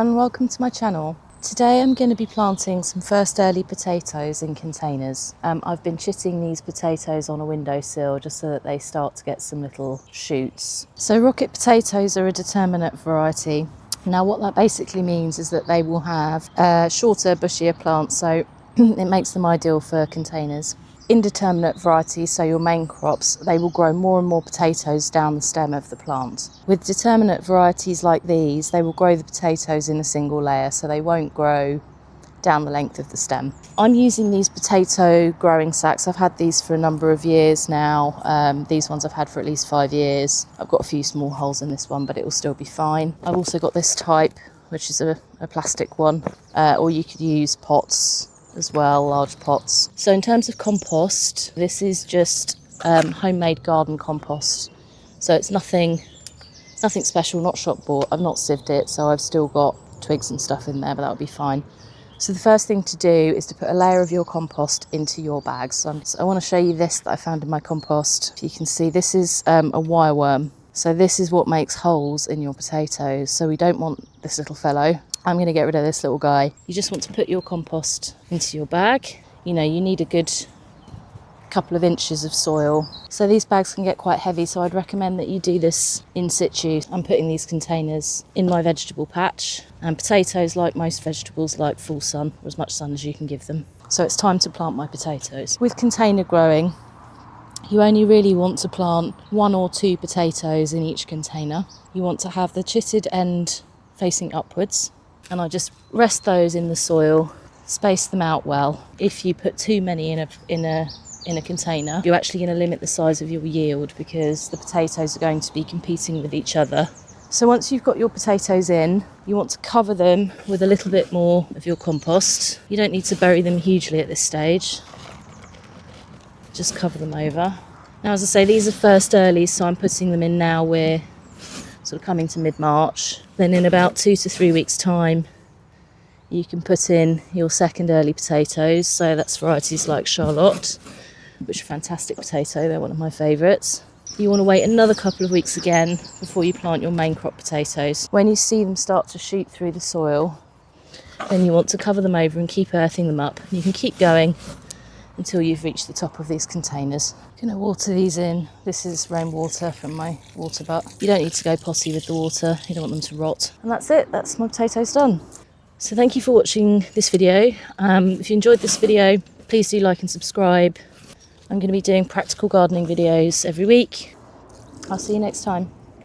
everyone, welcome to my channel. Today I'm going to be planting some first early potatoes in containers. I've been chitting these potatoes on a windowsill just so that they start to get some little shoots. So rocket potatoes are a determinate variety. Now what that basically means is that they will have shorter, bushier plants, so it makes them ideal for containers. Indeterminate varieties, so your main crops, they will grow more and more potatoes down the stem of the plant. With determinate varieties like these, they will grow the potatoes in a single layer, so they won't grow down the length of the stem. I'm using these potato growing sacks. I've had these for a number of years now. These ones I've had for at least 5 years. I've got a few small holes in this one, but it will still be fine. I've also got this type, which is a plastic one, or you could use pots as well, large pots. So in terms of compost, this is just homemade garden compost. So it's nothing special, not shop bought. I've not sieved it, so I've still got twigs and stuff in there, but that'll be fine. So the first thing to do is to put a layer of your compost into your bags. So I want to show you this that I found in my compost. If you can see, this is a wireworm. So this is what makes holes in your potatoes. So we don't want this little fellow. I'm going to get rid of this little guy. You just want to put your compost into your bag. You know, you need a good couple of inches of soil. So these bags can get quite heavy, so I'd recommend that you do this in situ. I'm putting these containers in my vegetable patch, and potatoes, like most vegetables, like full sun, or as much sun as you can give them. So it's time to plant my potatoes. With container growing, you only really want to plant 1 or 2 potatoes in each container. You want to have the chitted end facing upwards, and I just rest those in the soil, space them out well. If you put too many in a container, you're actually going to limit the size of your yield because the potatoes are going to be competing with each other. So once you've got your potatoes in, you want to cover them with a little bit more of your compost. You don't need to bury them hugely at this stage. Just cover them over. Now, as I say, these are first early, so I'm putting them in now. We're sort of coming to mid-March. Then in about 2 to 3 weeks' time, you can put in your second early potatoes. So that's varieties like Charlotte, which are fantastic potato. They're one of my favourites. You want to wait another couple of weeks again before you plant your main crop potatoes. When you see them start to shoot through the soil, then you want to cover them over and keep earthing them up. You can keep going until you've reached the top of these containers. I'm going to water these in. This is rainwater from my water butt. You don't need to go potty with the water. You don't want them to rot. And that's it. That's my potatoes done. So thank you for watching this video. If you enjoyed this video, please do like and subscribe. I'm going to be doing practical gardening videos every week. I'll see you next time.